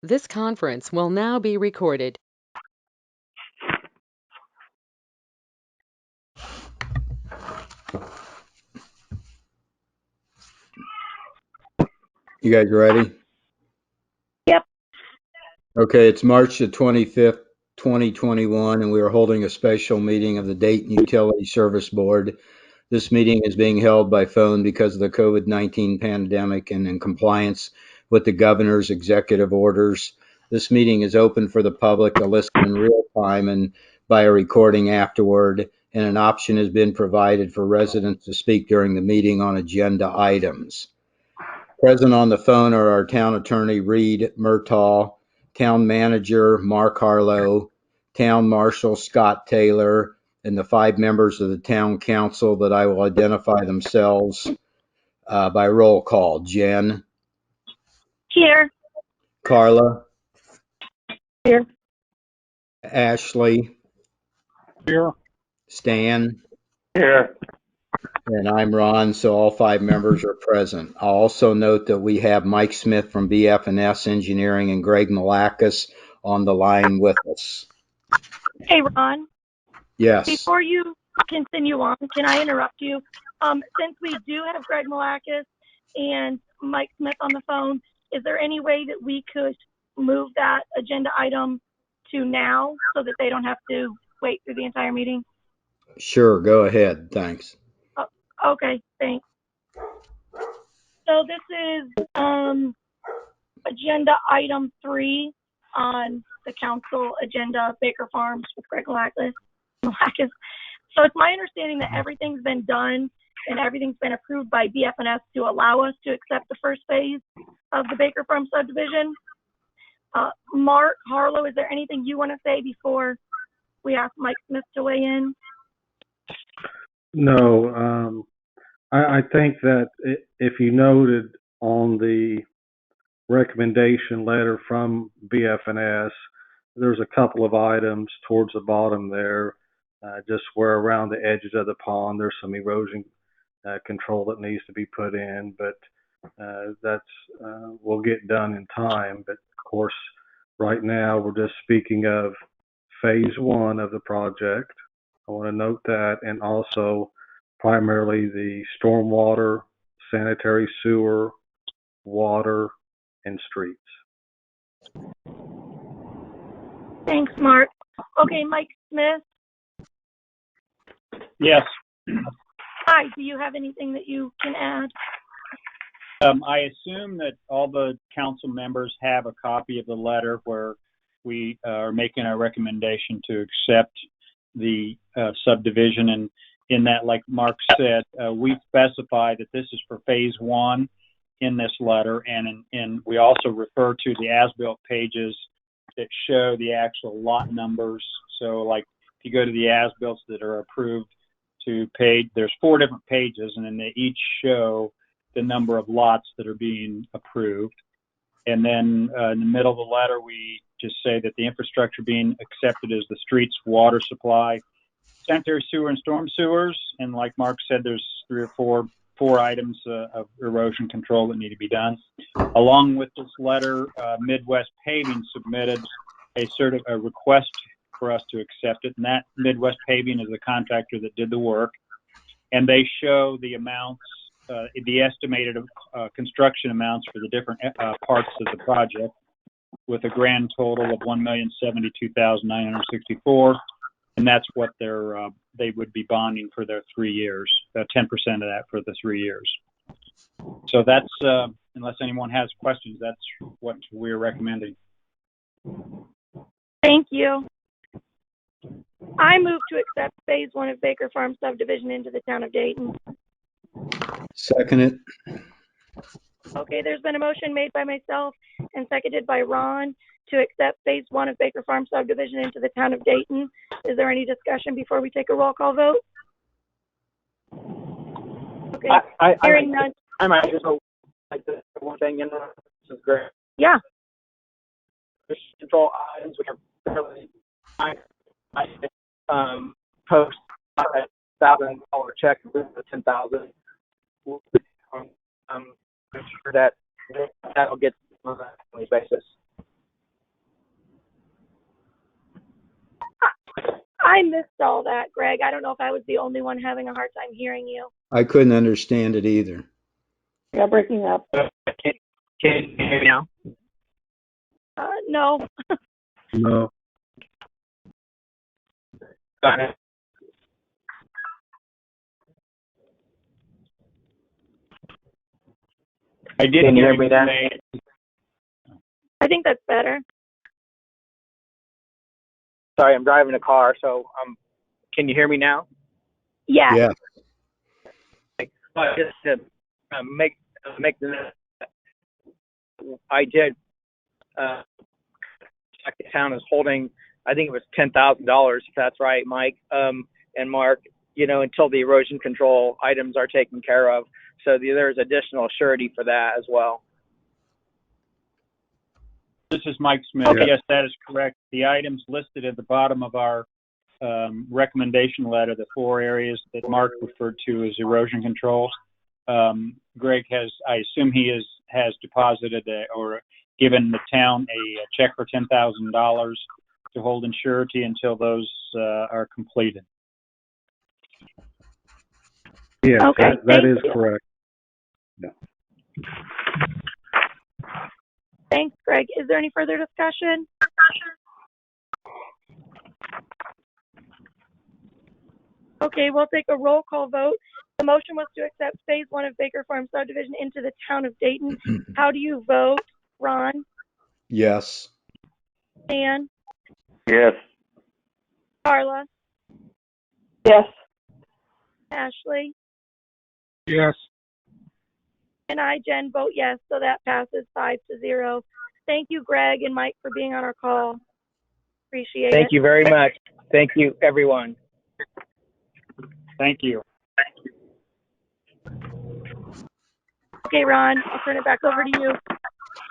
This conference will now be recorded. You guys ready? Yep. Okay, it's March the 25th, 2021, and we are holding a special meeting of the Dayton Utility Service Board. This meeting is being held by phone because of the COVID-19 pandemic and in compliance with the governor's executive orders. This meeting is open for the public to listen in real time and by a recording afterward, and an option has been provided for residents to speak during the meeting on agenda items. Present on the phone are our town attorney, Reed Murtaugh, town manager, Mark Harlow, town marshal, Scott Taylor, and the 5 members of the town council that I will identify themselves by roll call. Jen, Here. Carla, Here. Ashley, Here. Stan, Here. and I'm Ron, so all 5 members are present. I'll also note that we have Mike Smith from BF&S Engineering and Greg Malakis on the line with us. Hey, Ron. Yes. Before you continue on, can I interrupt you? Since we do have Greg Malakis and Mike Smith on the phone, is there any way that we could move that agenda item to now so that they don't have to wait through the entire meeting? Sure, go ahead. Thanks. Okay, thanks. So this is agenda item 3 on the council agenda, Baker Farms with Greg Malakis. So it's my understanding that everything's been done and everything's been approved by BF&S to allow us to accept the first phase of the Baker Farm subdivision. Mark Harlow, is there anything you want to say before we ask Mike Smith to weigh in? No, I think that if you noted on the recommendation letter from BF&S, there's a couple of items towards the bottom there, just where around the edges of the pond there's some erosion control that needs to be put in, but that's will get done in time. But of course, right now we're just speaking of phase 1 of the project. I want to note that, and also primarily the stormwater, sanitary sewer, water, and streets. Thanks, Mark. Okay, Mike Smith. Yes. Hi, do you have anything that you can add? I assume that all the council members have a copy of the letter where we are making a recommendation to accept the subdivision. And in that, like Mark said, we specify that this is for phase 1 in this letter. And we also refer to the as-built pages that show the actual lot numbers. So like if you go to the as-builts that are approved to page, there's 4 different pages, and then they each show the number of lots that are being approved. And then in the middle of the letter, we just say that the infrastructure being accepted is the streets, water supply, sanitary sewer, and storm sewers. And like Mark said, there's 3 or 4 items of erosion control that need to be done. Along with this letter, Midwest Paving submitted a request for us to accept it. And that Midwest Paving is the contractor that did the work. And they show the amounts, the estimated construction amounts for the different parts of the project, with a grand total of $1,072,964, and that's what they would be bonding for their 3 years, 10% of that for the 3 years. So that's, unless anyone has questions, that's what we're recommending. Thank you. I move to accept phase 1 of Baker Farm subdivision into the town of Dayton. Second it. Okay, there's been a motion made by myself and seconded by Ron to accept phase 1 of Baker Farm subdivision into the town of Dayton. Is there any discussion before we take a roll call vote? Okay, hearing none. I might just like this one thing in there. This is great. Yeah. Control items, which are fairly post $1,000 check with the $10,000. I'm sure that'll get on a monthly basis. I missed all that, Greg. I don't know if I was the only one having a hard time hearing you. I couldn't understand it either. Yeah, breaking up. Can you hear me now? No. No. Sorry. I did Can you hear hear me you now? say, I think that's better. Sorry, I'm driving a car, so can you hear me now? Yeah. Yeah. Just to make the I did check the town is holding, I think it was $10,000, if that's right, Mike, and Mark, until the erosion control items are taken care of. So there's additional surety for that as well. this is Mike Smith. Okay. Yes, that is correct. The items listed at the bottom of our recommendation letter, the 4 areas that Mark referred to as erosion control. Greg I assume he has deposited or given the town a check for $10,000 to hold in surety until those are completed. Yes, Okay, that thank is you. correct. Thanks, Greg. Is there any further discussion? Okay, we'll take a roll call vote. The motion was to accept phase 1 of Baker Farm subdivision into the town of Dayton. How do you vote? Ron? Yes. Dan? Yes. Carla? Yes. Ashley? Yes. And I, Jen, vote yes, so that passes 5-0. Thank you, Greg and Mike, for being on our call. Appreciate it. Thank you very much. Thank you, everyone. Thank you. Okay, Ron, I'll turn it back over to you.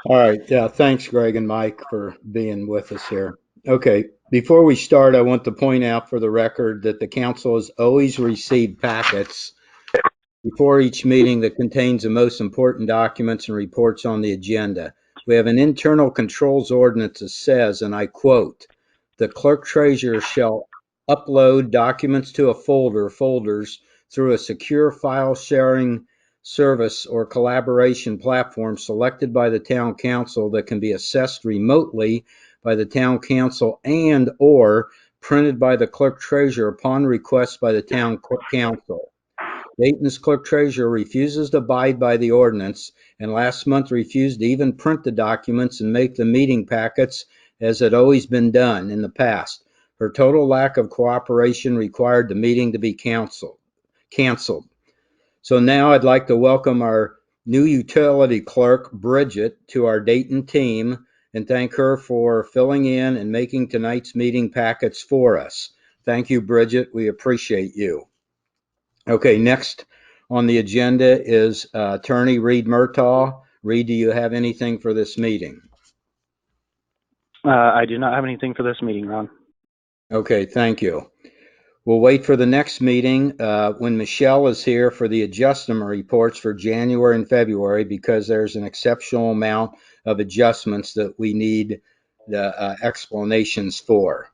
All right. Yeah. Thanks, Greg and Mike, for being with us here. Okay. Before we start, I want to point out for the record that the council has always received packets before each meeting that contains the most important documents and reports on the agenda. We have an internal controls ordinance that says, and I quote, "The clerk treasurer shall upload documents to a folders through a secure file sharing service or collaboration platform selected by the town council that can be accessed remotely by the town council and or printed by the clerk treasurer upon request by the town council." Dayton's clerk treasurer refuses to abide by the ordinance and last month refused to even print the documents and make the meeting packets as had always been done in the past. Her total lack of cooperation required the meeting to be canceled. So now I'd like to welcome our new utility clerk, Bridget, to our Dayton team and thank her for filling in and making tonight's meeting packets for us. Thank you, Bridget. We appreciate you. Okay, next on the agenda is Attorney Reed Murtaugh. Reed, do you have anything for this meeting? I do not have anything for this meeting, Ron. Okay, thank you. We'll wait for the next meeting when Michelle is here for the adjustment reports for January and February because there's an exceptional amount of adjustments that we need the explanations for.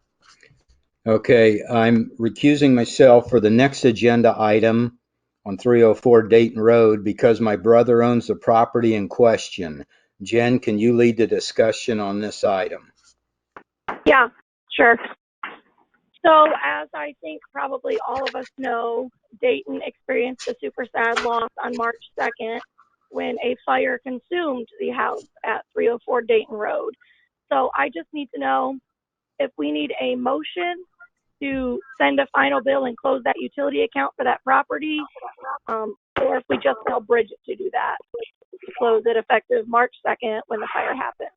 Okay, I'm recusing myself for the next agenda item on 304 Dayton Road because my brother owns the property in question. Jen, can you lead the discussion on this item? Yeah, sure. So as I think probably all of us know, Dayton experienced a super sad loss on March 2nd when a fire consumed the house at 304 Dayton Road. So I just need to know if we need a motion to send a final bill and close that utility account for that property, or if we just tell Bridget to do that, to close it effective March 2nd when the fire happened.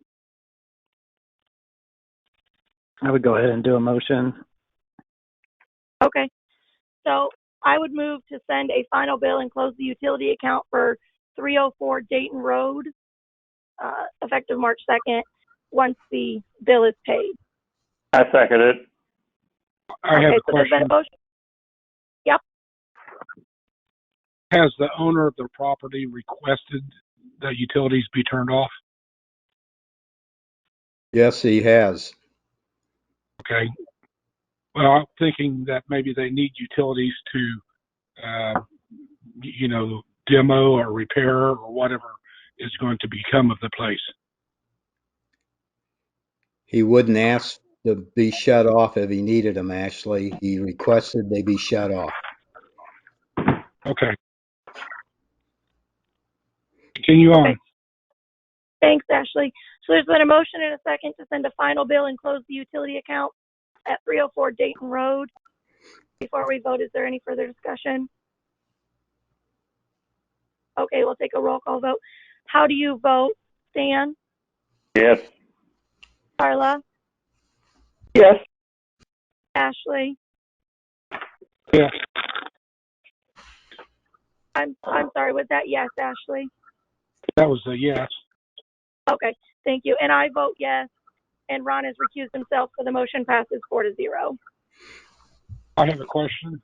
I would go ahead and do a motion. Okay. So I would move to send a final bill and close the utility account for 304 Dayton Road, effective March 2nd, once the bill is paid. I second it. I have a so there's been question. a motion. Yep. Has the owner of the property requested that utilities be turned off? Yes, he has. Okay. Well, I'm thinking that maybe they need utilities to, demo or repair or whatever is going to become of the place. He wouldn't ask to be shut off if he needed them, Ashley. He requested they be shut off. Okay. Continue on. Okay. Thanks, Ashley. So there's been a motion and a second to send a final bill and close the utility account at 304 Dayton Road. Before we vote, is there any further discussion? Okay, we'll take a roll call vote. How do you vote? Stan? Yes. Carla? Yes. Ashley? Yes. I'm sorry, was that yes, Ashley? That was a yes. Okay, thank you. And I vote yes. And Ron has recused himself, so the motion passes 4-0. I have a question.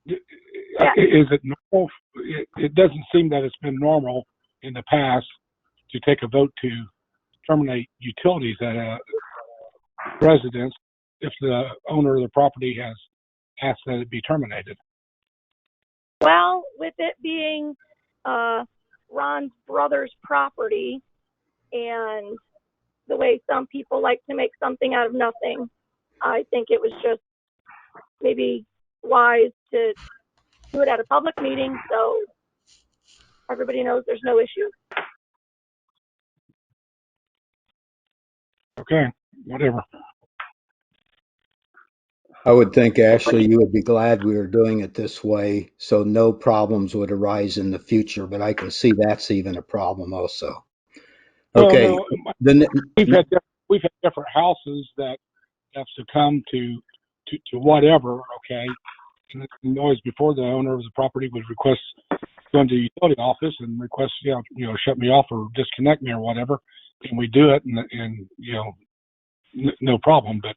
Yeah. Is it normal? It doesn't seem that it's been normal in the past to take a vote to terminate utilities at a residence if the owner of the property has asked that it be terminated. Well, with it being Ron's brother's property and the way some people like to make something out of nothing, I think it was just maybe wise to do it at a public meeting so everybody knows there's no issue. Okay, whatever. I would think, Ashley, you would be glad we were doing it this way so no problems would arise in the future, but I can see that's even a problem also. Okay. No, The, we've had different houses that have succumbed to whatever. Okay, and always before the owner of the property would request going to the utility office and request, shut me off or disconnect me or whatever, and we do it, and no problem. But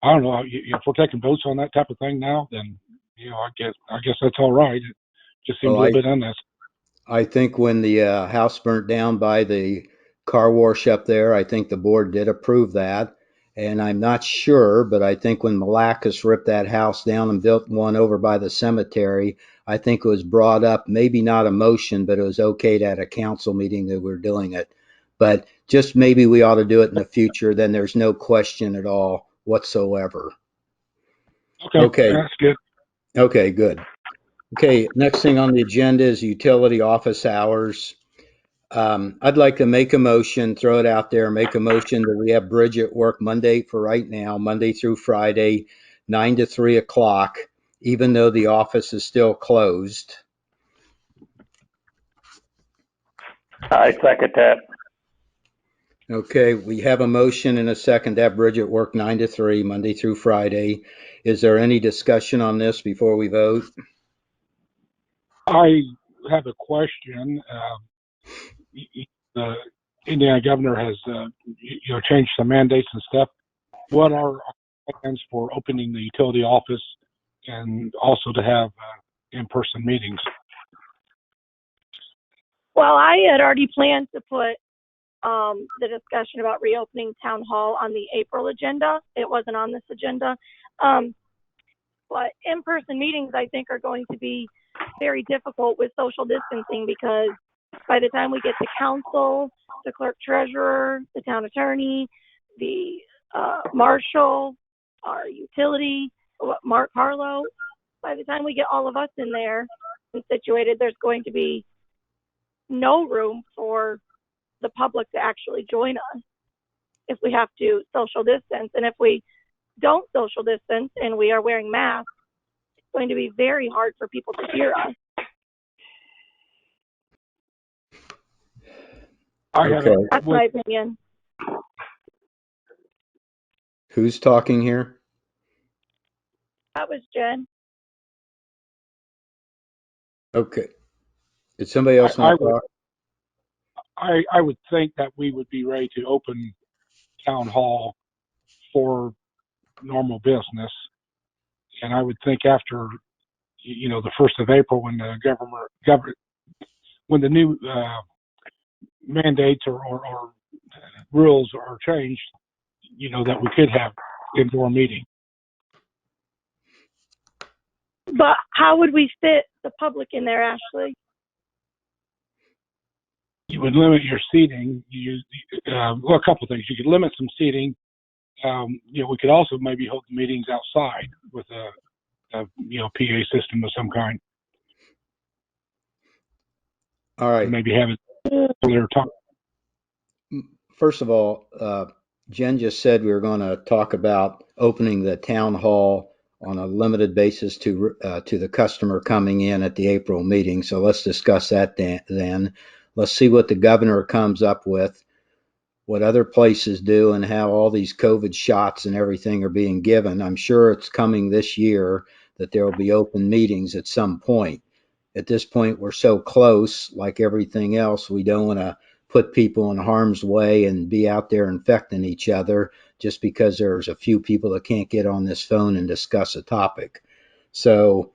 I don't know if we're taking votes on that type of thing now, then I guess that's all right. It just seems a little bit unnecessary. I think when the house burnt down by the car wash up there, I think the board did approve that. And I'm not sure, but I think when Malacus ripped that house down and built one over by the cemetery, I think it was brought up, maybe not a motion, but it was okayed at a council meeting that we're doing it. But just maybe we ought to do it in the future, then there's no question at all whatsoever. Okay, that's good. Okay, good. Okay, next thing on the agenda is utility office hours. I'd like to make a motion, throw it out there, make a motion that we have Bridget work Monday for right now, Monday through Friday, 9 to 3 o'clock, even though the office is still closed. I second that. Okay, we have a motion and a second to have Bridget work 9 to 3, Monday through Friday. Is there any discussion on this before we vote? I have a question. The Indiana governor has, changed some mandates and stuff. What are our plans for opening the utility office and also to have in-person meetings? Well, I had already planned to put the discussion about reopening town hall on the April agenda. It wasn't on this agenda. But in-person meetings, I think, are going to be very difficult with social distancing because by the time we get to council, the clerk treasurer, the town attorney, the marshal, our utility, Mark Harlow, by the time we get all of us in there and situated, there's going to be no room for the public to actually join us if we have to social distance. And if we don't social distance and we are wearing masks, it's going to be very hard for people to hear us. That's my opinion. Who's talking here? That was Jen. Okay. Did somebody else want to talk? I would think that we would be ready to open town hall for normal business. And I would think after, the 1st of April, when the when the new mandates or rules are changed, that we could have indoor meeting. But how would we fit the public in there, Ashley? You would limit your seating. Well, a couple of things. You could limit some seating. We could also maybe hold the meetings outside with a PA system of some kind. All right. And maybe have it earlier talk. First of all, Jen just said we were going to talk about opening the town hall on a limited basis to the customer coming in at the April meeting. So let's discuss that then. Let's see what the governor comes up with, what other places do, and how all these COVID shots and everything are being given. I'm sure it's coming this year that there will be open meetings at some point. At this point, we're so close, like everything else, we don't want to put people in harm's way and be out there infecting each other just because there's a few people that can't get on this phone and discuss a topic. So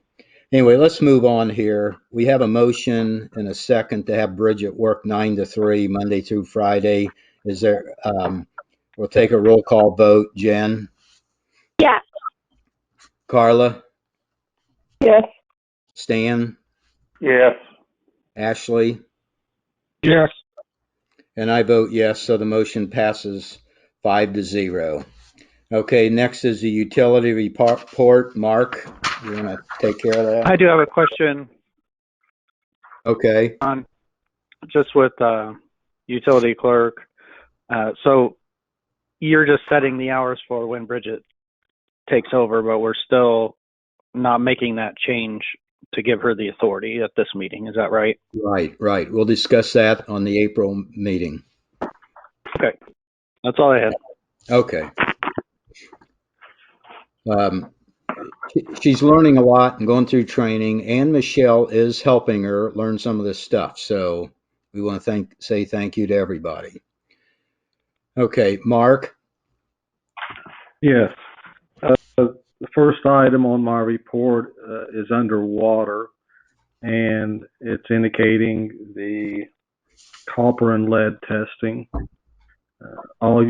anyway, let's move on here. We have a motion and a second to have Bridget work 9 to 3, Monday through Friday. Is there, we'll take a roll call vote. Jen? Yes. Carla? Yes. Stan? Yes. Ashley? Yes. And I vote yes, so the motion passes 5-0. Okay, next is the utility report. Mark, you want to take care of that? I do have a question Okay. on just with utility clerk. So you're just setting the hours for when Bridget takes over, but we're still not making that change to give her the authority at this meeting. Is that right? Right. We'll discuss that on the April meeting. Okay. That's all I had. Okay. She's learning a lot and going through training, and Michelle is helping her learn some of this stuff. So we want to say thank you to everybody. Okay, Mark? Yes. The first item on my report is underwater, and it's indicating the copper and lead testing. All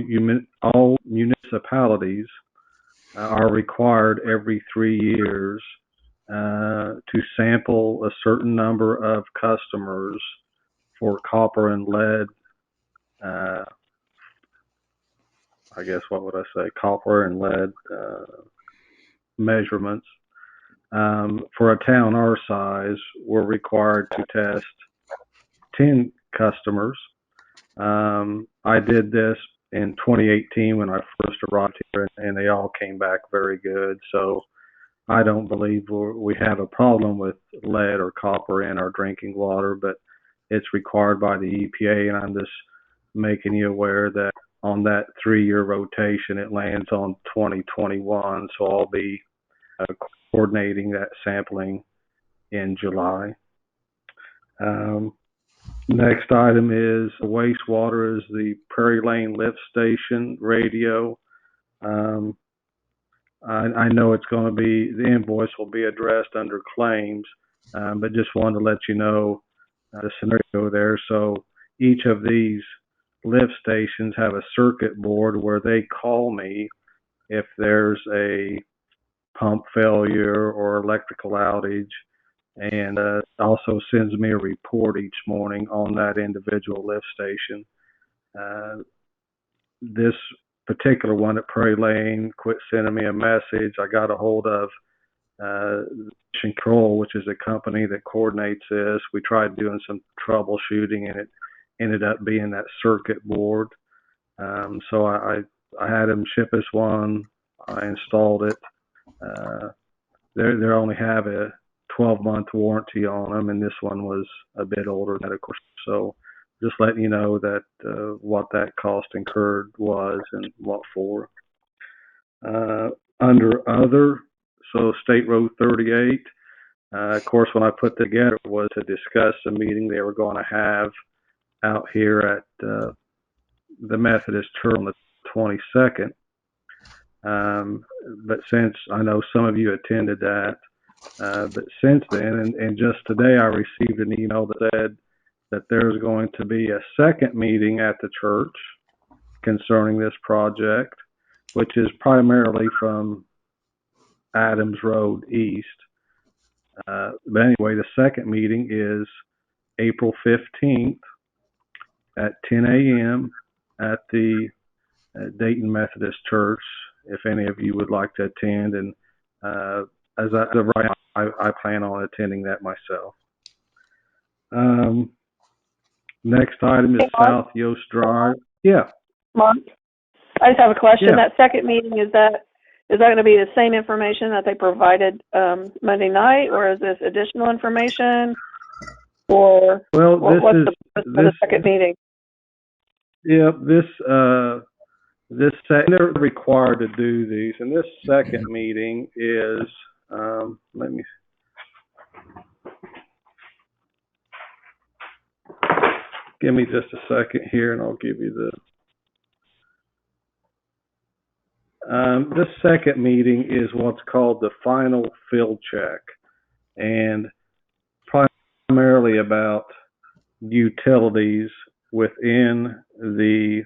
municipalities are required every 3 years to sample a certain number of customers for copper and lead. I guess what would I say? Copper and lead measurements. For a town our size, we're required to test 10 customers. I did this in 2018 when I first arrived here, and they all came back very good. So I don't believe we have a problem with lead or copper in our drinking water, but it's required by the EPA, and I'm just making you aware that on that 3-year rotation, it lands on 2021. So I'll be coordinating that sampling in July. Next item is wastewater is the Prairie Lane Lift Station radio. I know it's going to be, the invoice will be addressed under claims, but just wanted to let you know the scenario there. So each of these lift stations have a circuit board where they call me if there's a pump failure or electrical outage, and also sends me a report each morning on that individual lift station. This particular one at Prairie Lane quit sending me a message. I got a hold of Control, which is a company that coordinates this. We tried doing some troubleshooting, and it ended up being that circuit board. So I had them ship us one. I installed it. They only have a 12-month warranty on them, and this one was a bit older than that, of course. So just letting you know that what that cost incurred was and what for. Under other, so State Road 38, of course, when I put together was to discuss a meeting they were going to have out here at the Methodist Church on the 22nd. But since I know some of you attended that, but since then, and just today, I received an email that said that there's going to be a second meeting at the church concerning this project, which is primarily from Adams Road East. But anyway, the second meeting is April 15th at 10 a.m. at the Dayton Methodist Church. If any of you would like to attend, and as of right now, I plan on attending that myself. Next item is South Yost Drive. Yeah. Mark, I just have a question. Yeah. That second meeting, is that going to be the same information that they provided Monday night, or is this additional information? Or well, what's the purpose of the second meeting? Yeah, they're required to do these, and this second meeting is let me. Give me just a second here, and I'll give you the. This second meeting is what's called the final field check, and primarily about utilities within the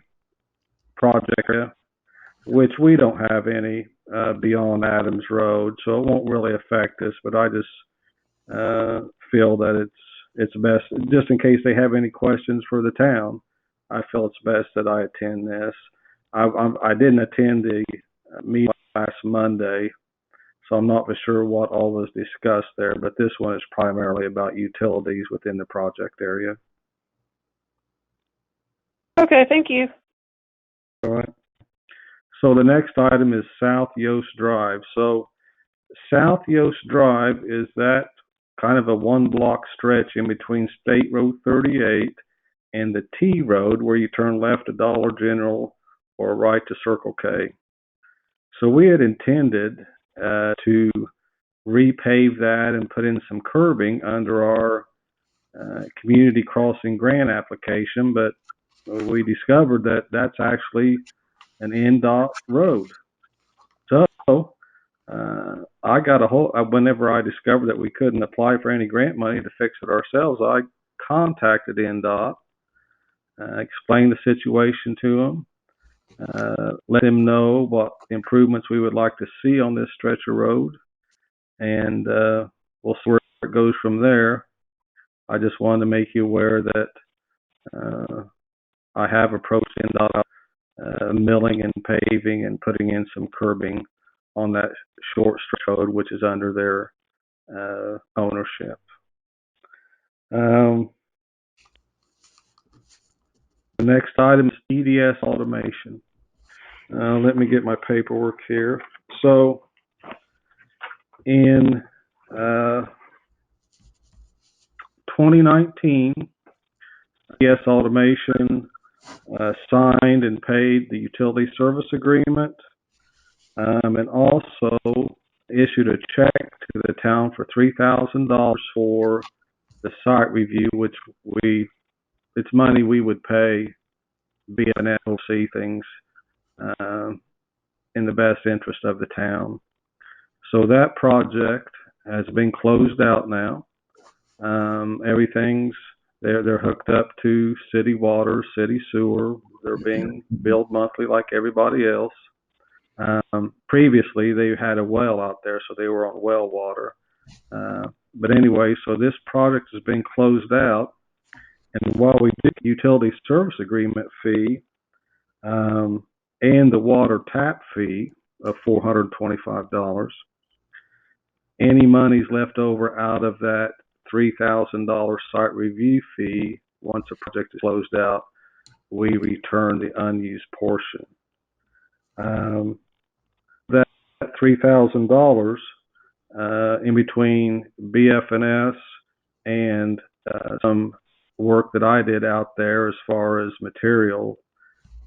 project area, which we don't have any beyond Adams Road, so it won't really affect us. But I just feel that it's best, just in case they have any questions for the town. I feel it's best that I attend this. I didn't attend the meeting last Monday, so I'm not for sure what all was discussed there, but this one is primarily about utilities within the project area. Okay, thank you. All right. So the next item is South Yost Drive. So South Yost Drive is that kind of a one-block stretch in between State Road 38 and the T Road, where you turn left to Dollar General or right to Circle K. So we had intended to repave that and put in some curbing under our community crossing grant application, but we discovered that that's actually an NDOT road. So I got whenever I discovered that we couldn't apply for any grant money to fix it ourselves, I contacted NDOT, explained the situation to them, let them know what improvements we would like to see on this stretch of road, and we'll see where it goes from there. I just wanted to make you aware that I have approached NDOT milling and paving and putting in some curbing on that short stretch road, which is under their ownership. The next item is EDS automation. Let me get my paperwork here. So in 2019, EDS automation signed and paid the utility service agreement, and also issued a check to the town for $3,000 for the site review, which it's money we would pay BNF to see things in the best interest of the town. So that project has been closed out now. Everything's they're hooked up to city water, city sewer. They're being billed monthly like everybody else. Previously, they had a well out there, so they were on well water. But anyway, so this project has been closed out, and while we did the utility service agreement fee and the water tap fee of $425, any monies left over out of that $3,000 site review fee, once the project is closed out, we return the unused portion. That $3,000 in between BF&S and some work that I did out there as far as material,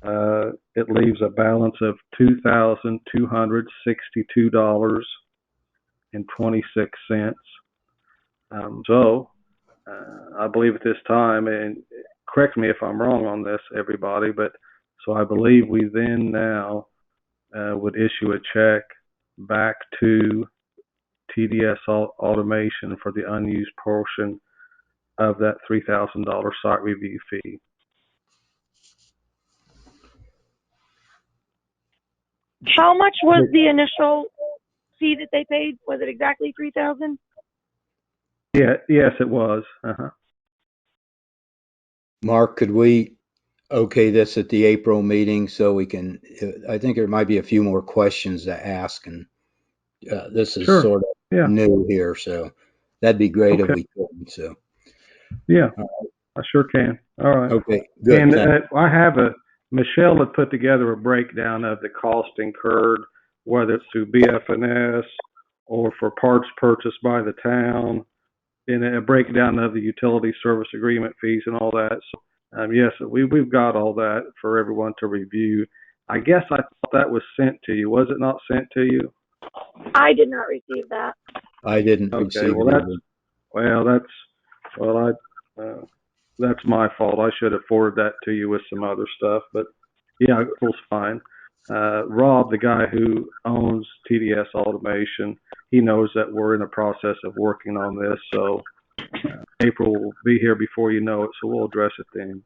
it leaves a balance of $2,262.26. So I believe at this time, and correct me if I'm wrong on this, everybody, but so I believe we then now would issue a check back to TDS Automation for the unused portion of that $3,000 site review fee. How much was the initial fee that they paid? Was it exactly $3,000? Yeah, yes, it was. Uh-huh. Mark, could we okay this at the April meeting so we can, I think there might be a few more questions to ask, and this is Sure. sort of Yeah. new here, so that'd be great if Okay. we could. So, Yeah, I sure can. All right. okay, good. And Thanks. Michelle had put together a breakdown of the cost incurred, whether it's through BFNS or for parts purchased by the town, and a breakdown of the utility service agreement fees and all that. So, yes, we've got all that for everyone to review. I guess I thought that was sent to you. Was it not sent to you? I did not receive that. I didn't Okay. receive Well, it either. that's my fault. I should have forwarded that to you with some other stuff, but yeah, it was fine. Rob, the guy who owns TDS Automation, he knows that we're in the process of working on this, so April will be here before you know it, so we'll address it then.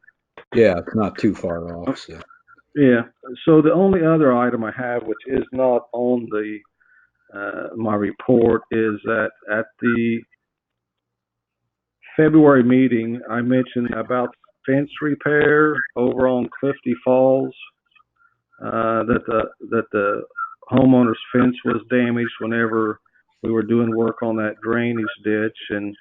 Yeah, it's not too far off. So. Yeah. So the only other item I have, which is not on the my report, is that at the February meeting, I mentioned about fence repair over on Clifty Falls. That the homeowner's fence was damaged whenever we were doing work on that drainage ditch, and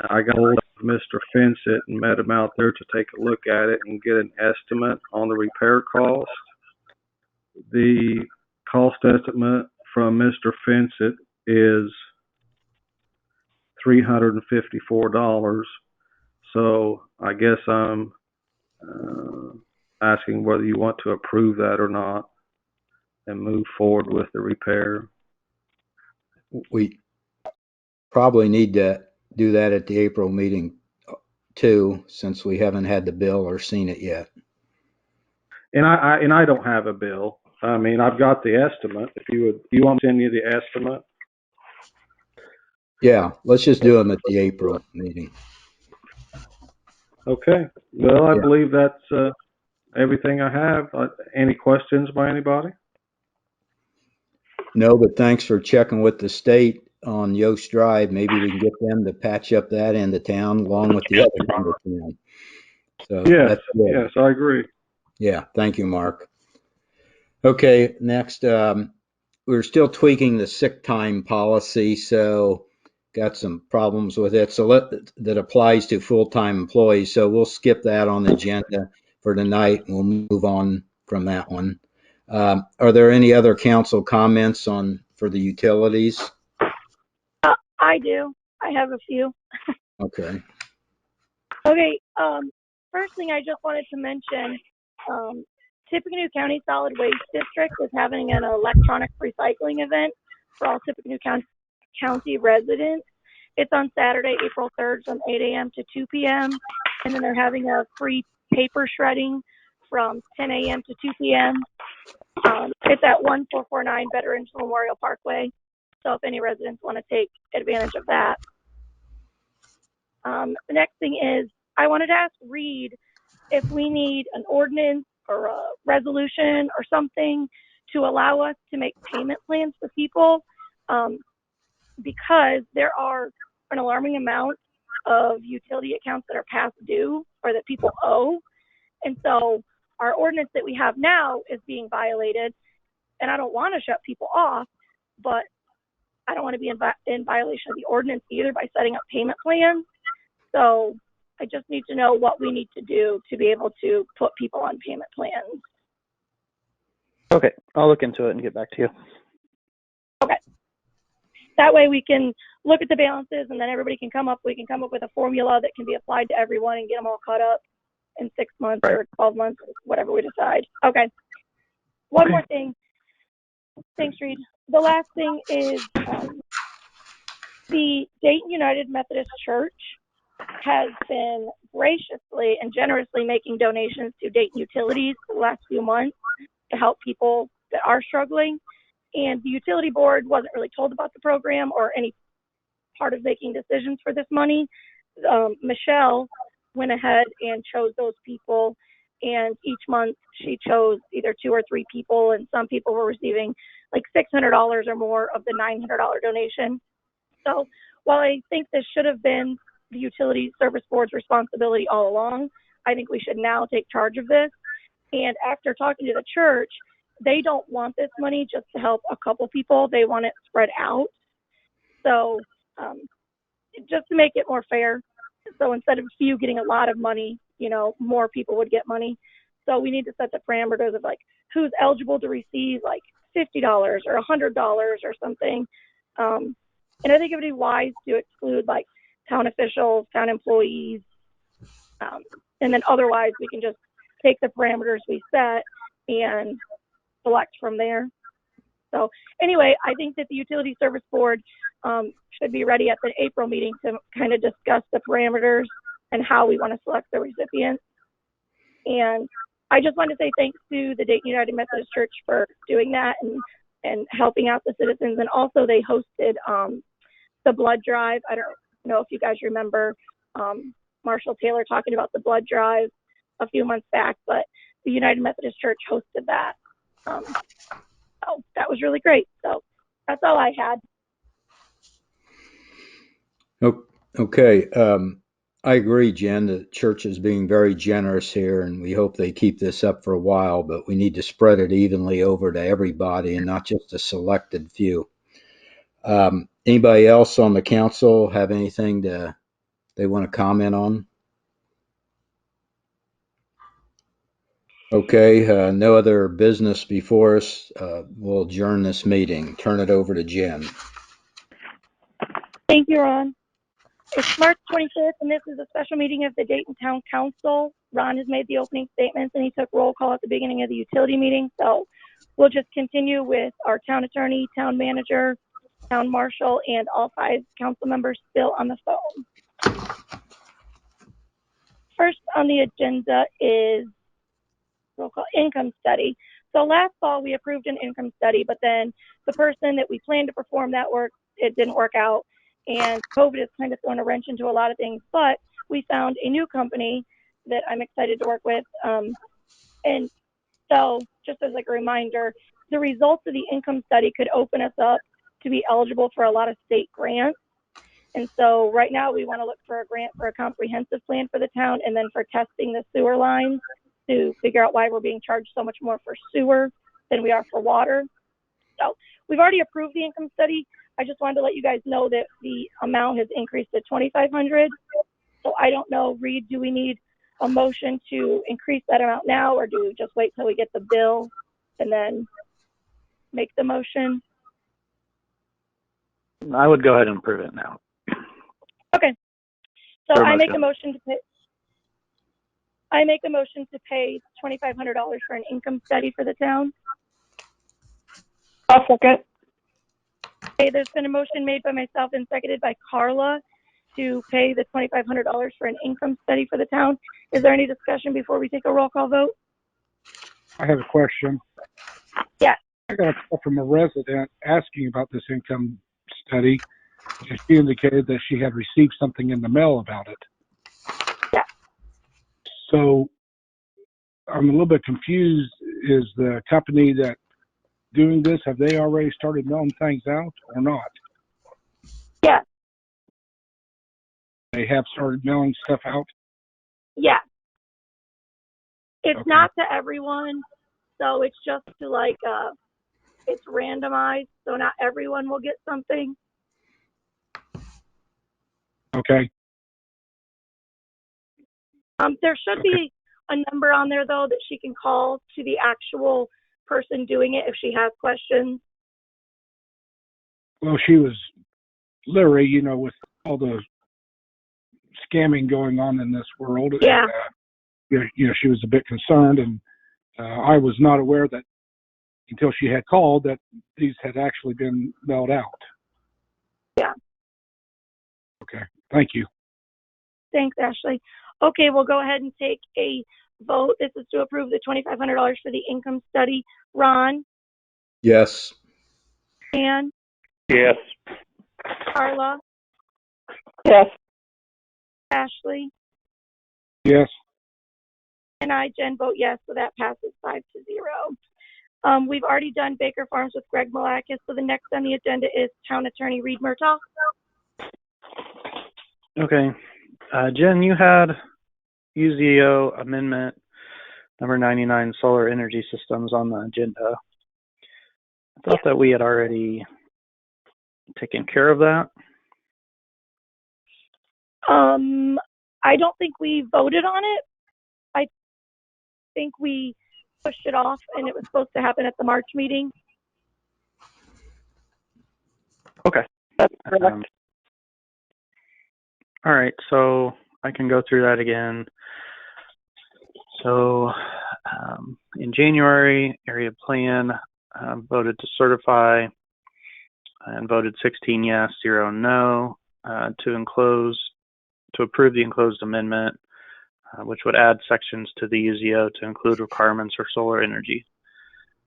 I got hold of Mr. Fensit and met him out there to take a look at it and get an estimate on the repair cost. The cost estimate from Mr. Fensit is $354. So I guess I'm asking whether you want to approve that or not and move forward with the repair. We probably need to do that at the April meeting too, since we haven't had the bill or seen it yet. And I don't have a bill. I mean, I've got the estimate. If you want me to send you the estimate? Yeah, let's just do them at the April meeting. Okay. Well, I Yeah. believe that's everything I have. Any questions by anybody? No, but thanks for checking with the state on Yost Drive. Maybe we can get them to patch up that end of town along with the other end of town. So Yes. that's good. Yes, I agree. Yeah, thank you, Mark. Okay, next, we're still tweaking the sick time policy, so got some problems with it. So that applies to full-time employees. So we'll skip that on the agenda for tonight. We'll move on from that one. Are there any other council comments for the utilities? I do. I have a few. Okay. Okay. First thing I just wanted to mention, Tippecanoe County Solid Waste District is having an electronic recycling event for all Tippecanoe County residents. It's on Saturday, April 3rd from 8 a.m. to 2 p.m. And then they're having a free paper shredding from 10 a.m. to 2 p.m. It's at 1449 Veterans Memorial Parkway. So if any residents want to take advantage of that. The next thing is I wanted to ask Reed if we need an ordinance or a resolution or something to allow us to make payment plans for people, because there are an alarming amount of utility accounts that are past due or that people owe. And so our ordinance that we have now is being violated, and I don't want to shut people off, but I don't want to be in violation of the ordinance either by setting up payment plans. So I just need to know what we need to do to be able to put people on payment plans. Okay, I'll look into it and get back to you. Okay. That way we can look at the balances, and then we can come up with a formula that can be applied to everyone and get them all caught up in 6 months or 12 months, whatever we decide. Okay. One more thing. Thanks, Reed. The last thing is the Dayton United Methodist Church has been graciously and generously making donations to Dayton Utilities for the last few months to help people that are struggling. And the utility board wasn't really told about the program or any part of making decisions for this money. Michelle went ahead and chose those people, and each month she chose either 2 or 3 people, and some people were receiving like $600 or more of the $900 donation. So while I think this should have been the Utility Service Board's responsibility all along, I think we should now take charge of this. And after talking to the church, they don't want this money just to help a couple people. They want it spread out. So just to make it more fair, so instead of a few getting a lot of money, more people would get money. So we need to set the parameters of like who's eligible to receive like $50 or $100 or something. And I think it would be wise to exclude like town officials, town employees, and then otherwise we can just take the parameters we set and select from there. So anyway, I think that the Utility Service Board should be ready at the April meeting to kind of discuss the parameters and how we want to select the recipients. And I just want to say thanks to the Dayton United Methodist Church for doing that and helping out the citizens. And also they hosted the blood drive. I don't know if you guys remember Marshall Taylor talking about the blood drive a few months back, but the United Methodist Church hosted that. So that was really great. So that's all I had. Okay. I agree, Jen. The church is being very generous here, and we hope they keep this up for a while, but we need to spread it evenly over to everybody and not just a selected few. Anybody else on the council have anything they want to comment on? Okay, no other business before us. We'll adjourn this meeting. Turn it over to Jen. Thank you, Ron. It's March 25th, and this is a special meeting of the Dayton Town Council. Ron has made the opening statements, and he took roll call at the beginning of the utility meeting. So we'll just continue with our town attorney, town manager, town marshal, and all 5 council members still on the phone. First on the agenda is roll call income study. So last fall we approved an income study, but then the person that we planned to perform that work, it didn't work out. And COVID has kind of thrown a wrench into a lot of things, but we found a new company that I'm excited to work with. And so just as like a reminder, the results of the income study could open us up to be eligible for a lot of state grants. And so right now we want to look for a grant for a comprehensive plan for the town and then for testing the sewer lines to figure out why we're being charged so much more for sewer than we are for water. So we've already approved the income study. I just wanted to let you guys know that the amount has increased to $2,500. So I don't know, Reed, do we need a motion to increase that amount now, or do we just wait till we get the bill and then make the motion? I would go ahead and approve it now. Okay. So I make a motion to pay $2,500 for an income study for the town. I'll second. Okay, there's been a motion made by myself and seconded by Carla to pay the $2,500 for an income study for the town. Is there any discussion before we take a roll call vote? I have a question. Yeah. I got a call from a resident asking about this income study. And she indicated that she had received something in the mail about it. Yeah. So I'm a little bit confused. Is the company that doing this, have they already started mailing things out or not? Yeah. They have started mailing stuff out? Yeah. It's Okay. not to everyone, so it's just to like, it's randomized, so not everyone will get something. Okay. There should be a number on there though that she can call to the actual person doing it if she has questions. Well, she was literally, with all the scamming going on in this world. Yeah. And, she was a bit concerned, and I was not aware that until she had called that these had actually been mailed out. Yeah. Okay. Thank you. Thanks, Ashley. Okay, we'll go ahead and take a vote. This is to approve the $2,500 for the income study. Ron? Yes. Ann? Yes. Carla? Yes. Ashley? Yes. And I, Jen, vote yes, so that passes 5-0. We've already done Baker Farms with Greg Malakis, so the next on the agenda is Town Attorney Reed Murtaugh. Okay. Jen, you had UZO amendment number 99 solar energy systems on the agenda. I thought that we had already taken care of that. I don't think we voted on it. I think we pushed it off, and it was supposed to happen at the March meeting. Okay. That's correct. All right, so I can go through that again. So in January, area plan voted to certify and voted 16 yes, 0 no to approve the enclosed amendment, which would add sections to the UZO to include requirements for solar energy.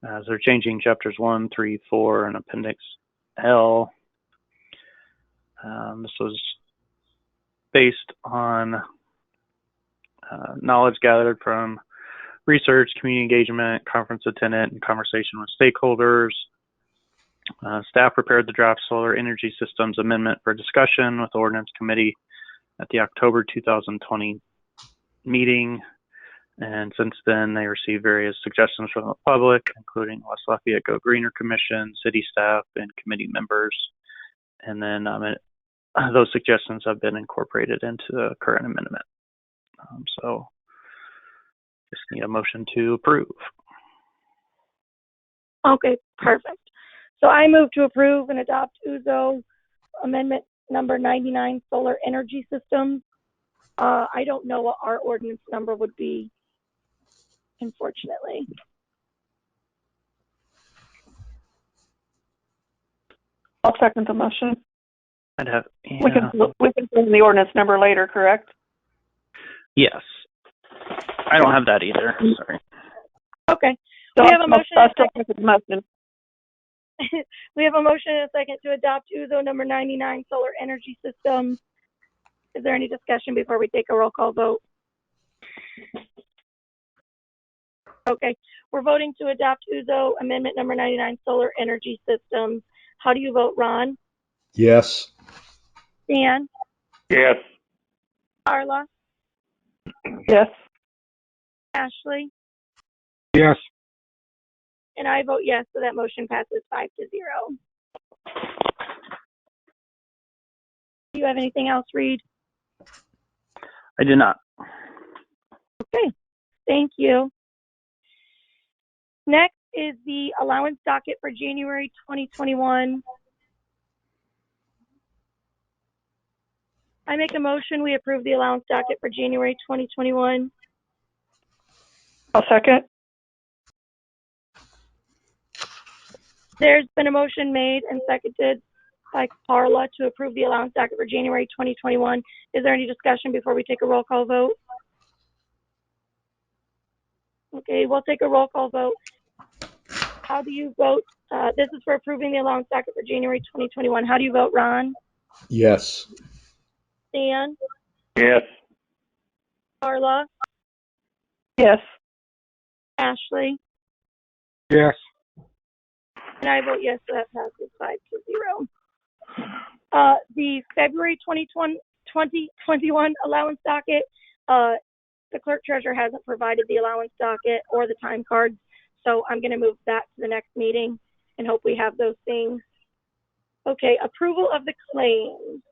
As they're changing chapters 1, 3, 4, and Appendix L. This was based on knowledge gathered from research, community engagement, conference attendance, and conversation with stakeholders. Staff prepared the draft solar energy systems amendment for discussion with the ordinance committee at the October 2020 meeting. And since then, they received various suggestions from the public, including West Lafayette Go Greener Commission, city staff, and committee members. And then those suggestions have been incorporated into the current amendment. So just need a motion to approve. Okay, perfect. So I move to approve and adopt UZO amendment number 99 solar energy systems. I don't know what our ordinance number would be, unfortunately. I'll second the motion. I'd have, We can put in the ordinance number later, correct? Yes. I don't have that either. Sorry. Okay. So We have a motion. I'll still second the motion. We have a motion and a second to adopt UZO number 99 solar energy systems. Is there any discussion before we take a roll call vote? Okay, we're voting to adopt UZO amendment number 99 solar energy systems. How do you vote, Ron? Yes. Dan? Yes. Carla? Yes. Ashley? Yes. And I vote yes, so that motion passes 5-0. Do you have anything else, Reed? I do not. Okay, thank you. Next is the allowance docket for January 2021. I make a motion we approve the allowance docket for January 2021. I'll second. There's been a motion made and seconded by Carla to approve the allowance docket for January 2021. Is there any discussion before we take a roll call vote? Okay, we'll take a roll call vote. How do you vote? This is for approving the allowance docket for January 2021. How do you vote, Ron? Yes. Dan? Yes. Carla? Yes. Ashley? Yes. And I vote yes, so that passes 5-0. The February 2021 allowance docket, the clerk treasurer hasn't provided the allowance docket or the time cards, so I'm going to move that to the next meeting and hope we have those things. Okay, approval of the claims.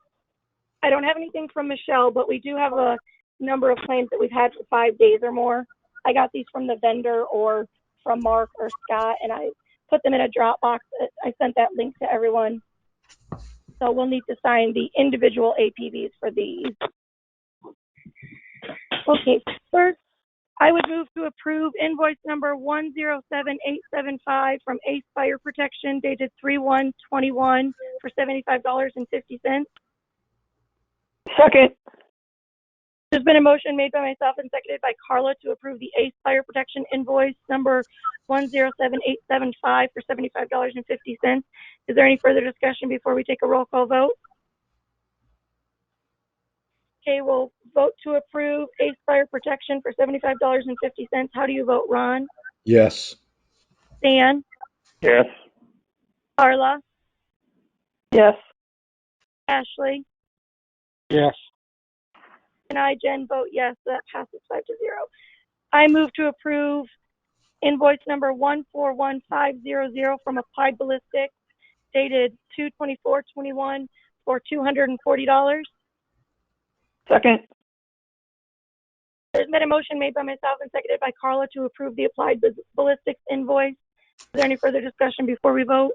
I don't have anything from Michelle, but we do have a number of claims that we've had for 5 days or more. I got these from the vendor or from Mark or Scott, and I put them in a Dropbox. I sent that link to everyone. So we'll need to sign the individual APVs for these. Okay, first, I would move to approve invoice number 107875 from Ace Fire Protection dated 3/1/21 for $75.50. Second. There's been a motion made by myself and seconded by Carla to approve the Ace Fire Protection invoice number 107875 for $75.50. Is there any further discussion before we take a roll call vote? Okay, we'll vote to approve Ace Fire Protection for $75.50. How do you vote, Ron? Yes. Dan? Yes. Carla? Yes. Ashley? Yes. And I, Jen, vote yes, so that passes 5-0. I move to approve invoice number 141500 from Applied Ballistics dated 2/24/21 for $240. Second. There's been a motion made by myself and seconded by Carla to approve the Applied Ballistics invoice. Is there any further discussion before we vote?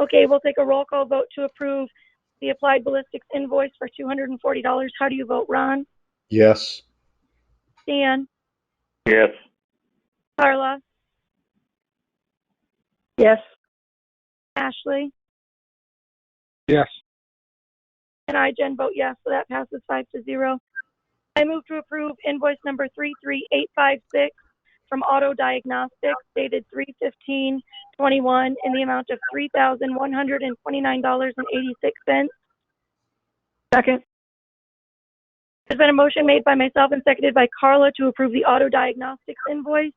Okay, we'll take a roll call vote to approve the Applied Ballistics invoice for $240. How do you vote, Ron? Yes. Dan? Yes. Carla? Yes. Ashley? Yes. And I, Jen, vote yes, so that passes 5-0. I move to approve invoice number 33856 from Auto Diagnostics dated 3/15/21 in the amount of $3,129.86. Second. There's been a motion made by myself and seconded by Carla to approve the Auto Diagnostics invoice.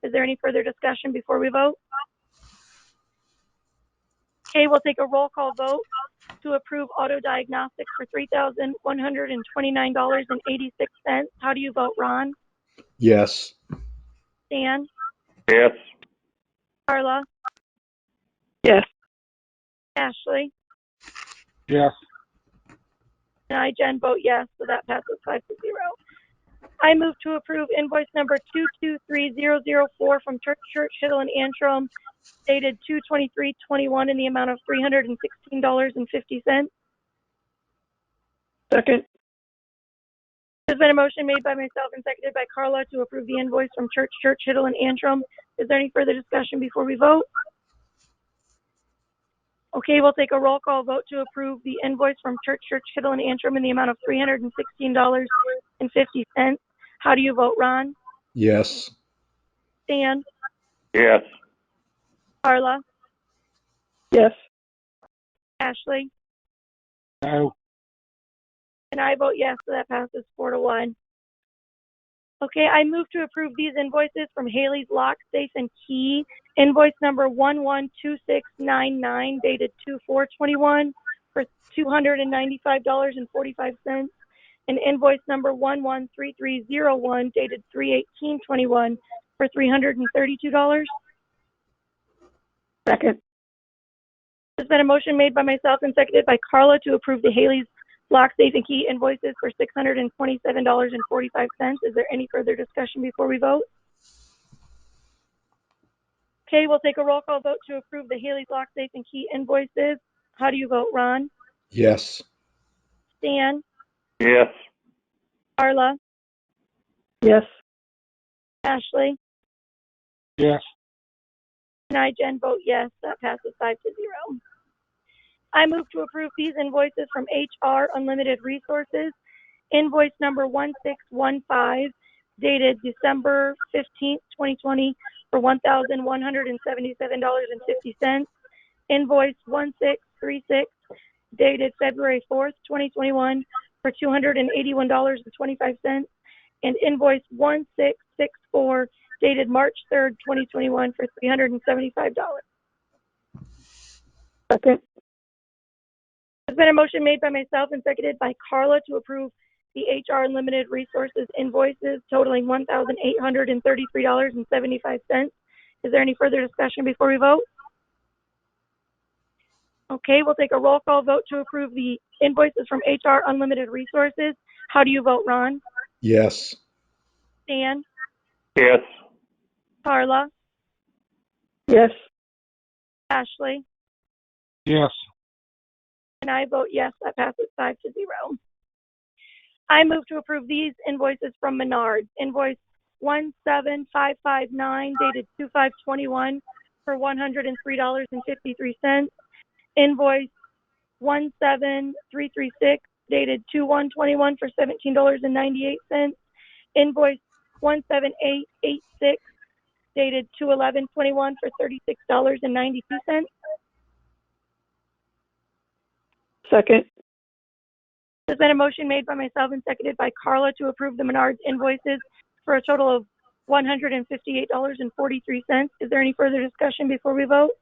Is there any further discussion before we vote? Okay, we'll take a roll call vote to approve Auto Diagnostics for $3,129.86. How do you vote, Ron? Yes. Dan? Yes. Carla? Yes. Ashley? Yes. And I, Jen, vote yes, so that passes 5-0. I move to approve invoice number 223004 from Church, Hiddle, and Antrim, dated 2/23/21 in the amount of $316.50. Second. There's been a motion made by myself and seconded by Carla to approve the invoice from Church, Hiddle, and Antrim. Is there any further discussion before we vote? Okay, we'll take a roll call vote to approve the invoice from Church, Hiddle, and Antrim in the amount of $316.50. How do you vote, Ron? Yes. Dan? Yes. Carla? Yes. Ashley? No. And I vote yes, so that passes 4-1. Okay, I move to approve these invoices from Haley's Lock, Safe, and Key. Invoice number 112699 dated 2/4/21 for $295.45. And invoice number 113301 dated 3/18/21 for $332. Second. There's been a motion made by myself and seconded by Carla to approve the Haley's Lock, Safe, and Key invoices for $627.45. Is there any further discussion before we vote? Okay, we'll take a roll call vote to approve the Haley's Lock, Safe, and Key invoices. How do you vote, Ron? Yes. Dan? Yes. Carla? Yes. Ashley? Yes. And I, Jen, vote yes. That passes 5-0. I move to approve these invoices from HR Unlimited Resources. Invoice number 1615 dated December 15th, 2020 for $1,177.50. Invoice 1636 dated February 4th, 2021 for $281.25. And invoice 1664 dated March 3rd, 2021 for $375. Second. There's been a motion made by myself and seconded by Carla to approve the HR Unlimited Resources invoices totaling $1,833.75. Is there any further discussion before we vote? Okay, we'll take a roll call vote to approve the invoices from HR Unlimited Resources. How do you vote, Ron? Yes. Dan? Yes. Carla? Yes. Ashley? Yes. And I vote yes, that passes 5-0. I move to approve these invoices from Menards. Invoice 17559 dated 2/5/21 for $103.53. Invoice 17336 dated 2/1/21 for $17.98. Invoice 17886 dated 2/11/21 for $36.92. Second. There's been a motion made by myself and seconded by Carla to approve the Menards invoices for a total of $158.43. Is there any further discussion before we vote?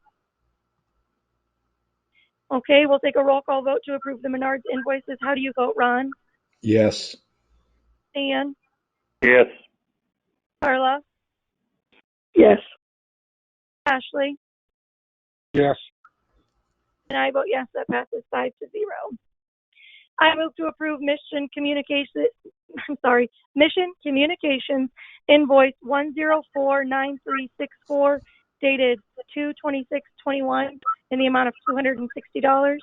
Okay, we'll take a roll call vote to approve the Menards invoices. How do you vote, Ron? Yes. Dan? Yes. Carla? Yes. Ashley? Yes. And I vote yes, that passes 5-0. I move to approve Mission Communications invoice 1049364 dated 2/26/21 in the amount of $260.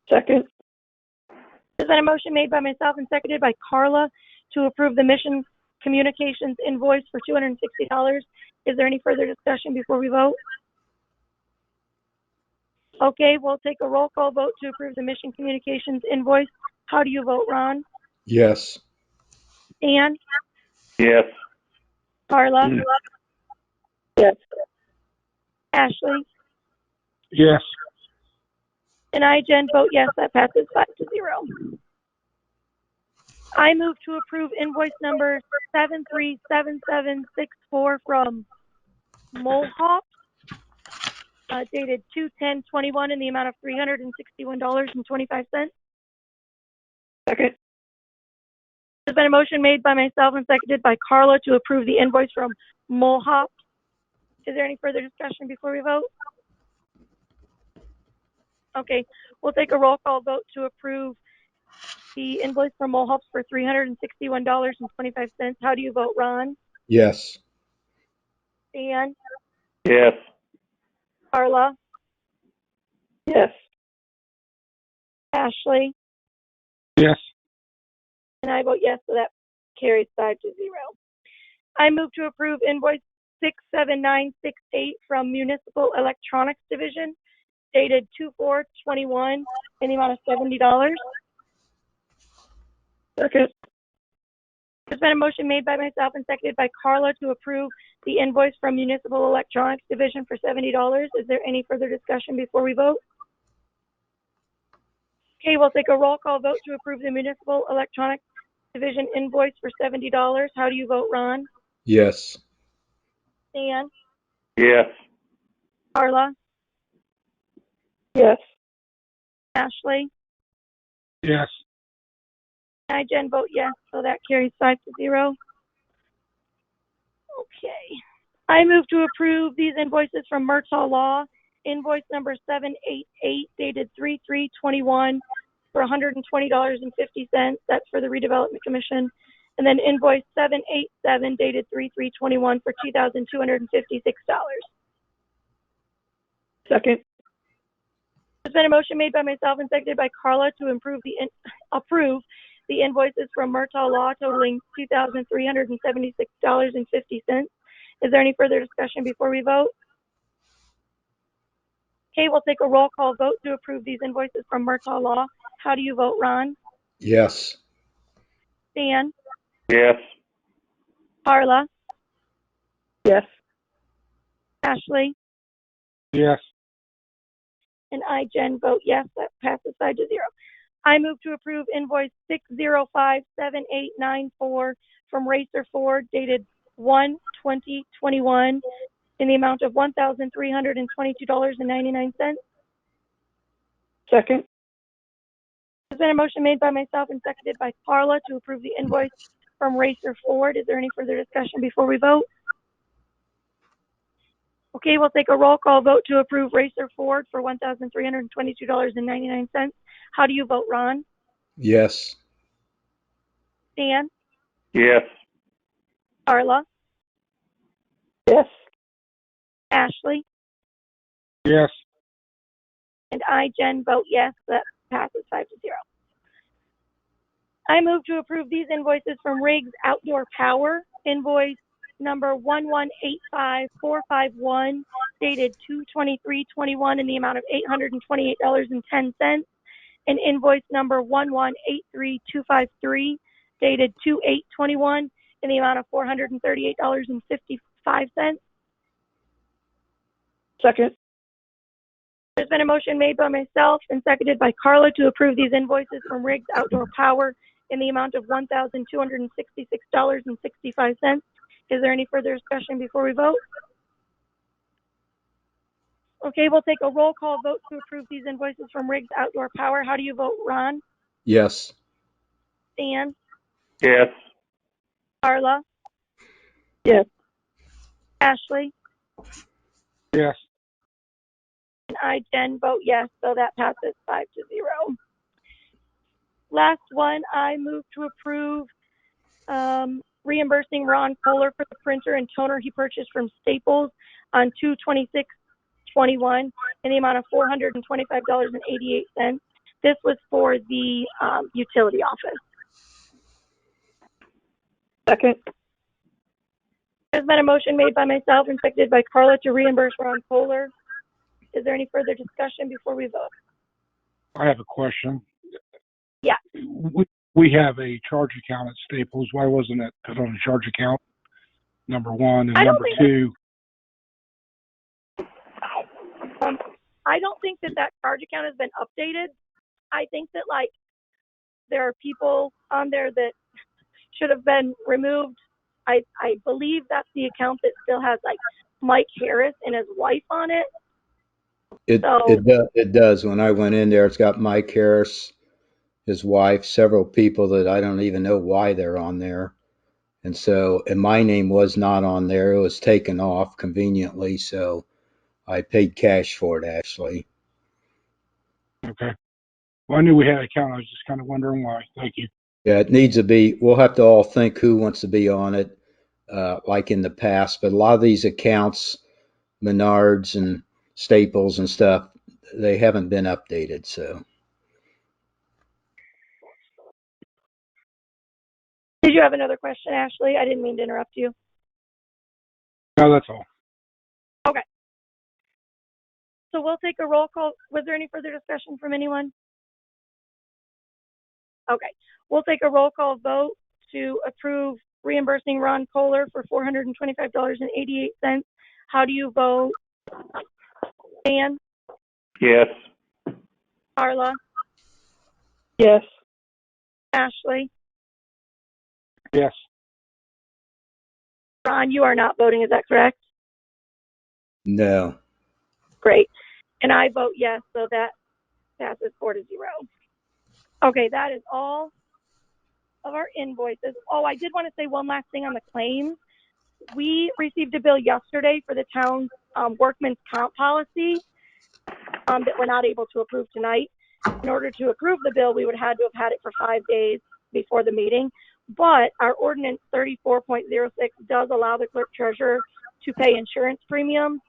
Second. There's been a motion made by myself and seconded by Carla to approve the Mission Communications invoice for $260. Is there any further discussion before we vote? Okay, we'll take a roll call vote to approve the Mission Communications invoice. How do you vote, Ron? Yes. Dan? Yes. Carla? Yes. Ashley? Yes. And I, Jen, vote yes, that passes 5-0. I move to approve invoice number 737764 from Mohawk, dated 2/10/21 in the amount of $361.25. Second. There's been a motion made by myself and seconded by Carla to approve the invoice from Mohawk. Is there any further discussion before we vote? Okay, we'll take a roll call vote to approve the invoice from Mohawk for $361.25. How do you vote, Ron? Yes. Dan? Yes. Carla? Yes. Ashley? Yes. And I vote yes, so that carries 5-0. I move to approve invoice 67968 from Municipal Electronics Division, dated 2/4/21 in the amount of $70. Second. There's been a motion made by myself and seconded by Carla to approve the invoice from Municipal Electronics Division for $70. Is there any further discussion before we vote? Okay, we'll take a roll call vote to approve the Municipal Electronics Division invoice for $70. How do you vote, Ron? Yes. Dan? Yes. Carla? Yes. Ashley? Yes. I, Jen, vote yes, so that carries 5-0. Okay. I move to approve these invoices from Murtaugh Law. Invoice number 788 dated 3/3/21 for $120.50. That's for the Redevelopment Commission. And then invoice 787 dated 3/3/21 for $2,256. Second. There's been a motion made by myself and seconded by Carla to approve the invoices from Murtaugh Law totaling $2,376.50. Is there any further discussion before we vote? Okay, we'll take a roll call vote to approve these invoices from Murtaugh Law. How do you vote, Ron? Yes. Dan? Yes. Carla? Yes. Ashley? Yes. And I, Jen, vote yes. That passes 5-0. I move to approve invoice 6057894 from Racer Ford dated 1/20/21 in the amount of $1,322.99. Second. There's been a motion made by myself and seconded by Carla to approve the invoice from Racer Ford. Is there any further discussion before we vote? Okay, we'll take a roll call vote to approve Racer Ford for $1,322.99. How do you vote, Ron? Yes. Dan? Yes. Carla? Yes. Ashley? Yes. And I, Jen, vote yes. That passes 5-0. I move to approve these invoices from Riggs Outdoor Power. Invoice number 1185451 dated 2/23/21 in the amount of $828.10. And invoice number 1183253 dated 2/8/21 in the amount of $438.55. Second. There's been a motion made by myself and seconded by Carla to approve these invoices from Riggs Outdoor Power in the amount of $1,266.65. Is there any further discussion before we vote? Okay, we'll take a roll call vote to approve these invoices from Riggs Outdoor Power. How do you vote, Ron? Yes. Dan? Yes. Carla? Yes. Ashley? Yes. And I, Jen, vote yes, so that passes 5-0. Last one, I move to approve reimbursing Ron Kohler for the printer and toner he purchased from Staples on 2/26/21 in the amount of $425.88. This was for the utility office. Second. There's been a motion made by myself and seconded by Carla to reimburse Ron Kohler. Is there any further discussion before we vote? I have a question. Yeah. We have a charge account at Staples. Why wasn't it put on a charge account? Number one. And number two. I don't think that charge account has been updated. I think that like there are people on there that should have been removed. I believe that's the account that still has like Mike Harris and his wife on it. It does. When I went in there, it's got Mike Harris, his wife, several people that I don't even know why they're on there. And my name was not on there. It was taken off conveniently, so I paid cash for it, actually. Okay. Well, I knew we had an account. I was just kind of wondering why. Thank you. Yeah, it needs to be. We'll have to all think who wants to be on it, like in the past. But a lot of these accounts, Menards and Staples and stuff, they haven't been updated, so. Did you have another question, Ashley? I didn't mean to interrupt you. No, that's all. Okay. So we'll take a roll call. Was there any further discussion from anyone? Okay. We'll take a roll call vote to approve reimbursing Ron Kohler for $425.88. How do you vote? Dan? Yes. Carla? Yes. Ashley? Yes. Ron, you are not voting, is that correct? No. Great. And I vote yes, so that passes 4-0. Okay, that is all of our invoices. Oh, I did want to say one last thing on the claims. We received a bill yesterday for the town's workman's comp policy that we're not able to approve tonight. In order to approve the bill, we would have had to have had it for 5 days before the meeting. But our ordinance 34.06 does allow the clerk treasurer to pay insurance premiums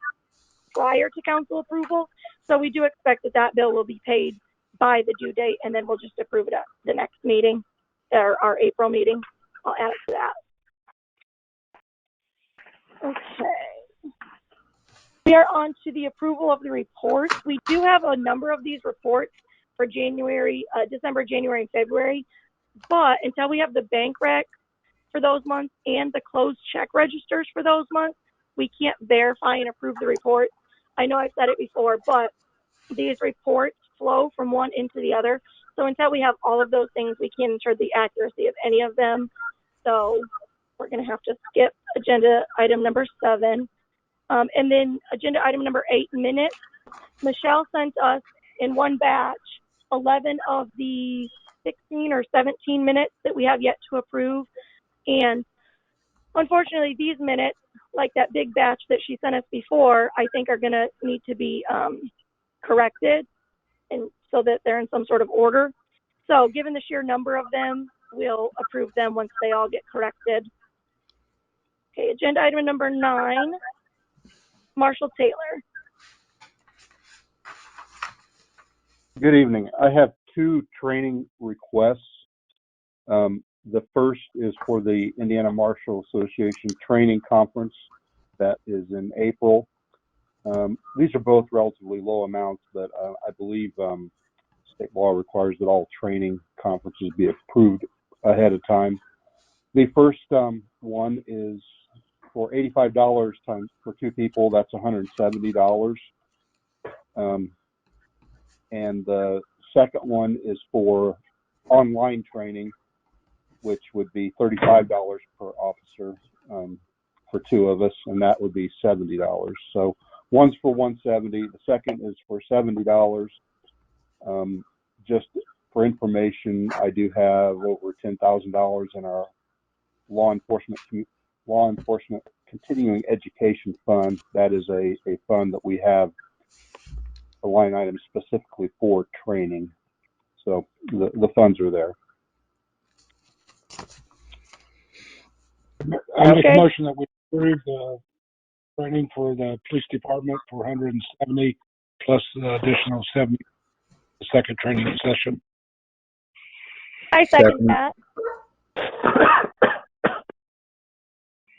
prior to council approval. So we do expect that bill will be paid by the due date, and then we'll just approve it at the next meeting, or our April meeting. I'll add it to that. Okay. We are on to the approval of the reports. We do have a number of these reports for December, January, and February. But until we have the bank recs for those months and the closed check registers for those months, we can't verify and approve the report. I know I've said it before, but these reports flow from one into the other. So until we have all of those things, we can't ensure the accuracy of any of them. So we're going to have to skip agenda item number 7. And then agenda item number 8, minutes. Michelle sent us in one batch 11 of the 16 or 17 minutes that we have yet to approve. And unfortunately, these minutes, like that big batch that she sent us before, I think are going to need to be corrected, and so that they're in some sort of order. So given the sheer number of them, we'll approve them once they all get corrected. Okay, agenda item number 9, Marshall Taylor. Good evening. I have 2 training requests. The first is for the Indiana Marshal Association Training Conference that is in April. These are both relatively low amounts, but I believe state law requires that all training conferences be approved ahead of time. The first one is for $85 times for 2 people. That's $170. And the second one is for online training, which would be $35 per officer for 2 of us, and that would be $70. So One's for $170. The second is for $70. Just for information, I do have over $10,000 in our law enforcement continuing education fund. That is a fund that we have a line item specifically for training. So the funds are there. I make a motion that we approve the training for the police department for 170 plus the additional 70 the second training session. I second that.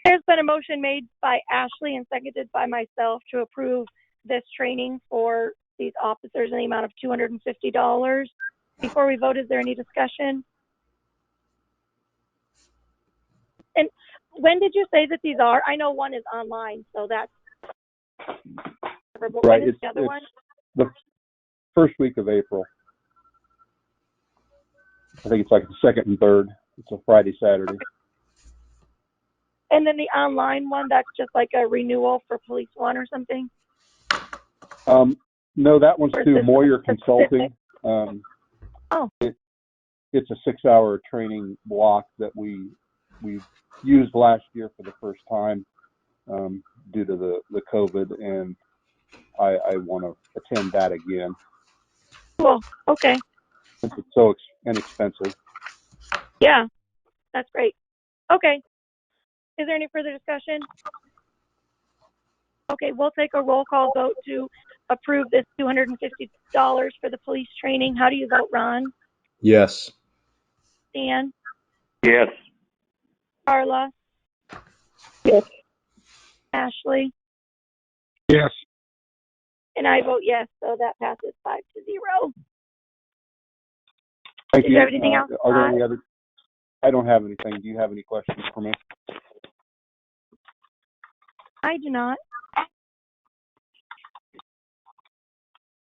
There's been a motion made by Ashley and seconded by myself to approve this training for these officers in the amount of $250. Before we vote, is there any discussion? And when did you say that these are? I know one is online, so that's right. When is the other one? The first week of April. I think it's like the second and third. It's a Friday, Saturday. And then the online one, that's just like a renewal for Police One or something? No, that one's through Moyer Consulting. It's a 6-hour training block that we used last year for the first time due to the COVID, and I want to attend that again. Cool. Okay. Since it's so inexpensive. Yeah, that's great. Okay. Is there any further discussion? Okay, we'll take a roll call vote to approve this $250 for the police training. How do you vote, Ron? Yes. Dan? Yes. Carla? Yes. Ashley? Yes. And I vote yes, so that passes 5-0. Thank you. Do you have anything else? Are there any other? I don't have anything. Do you have any questions for me? I do not.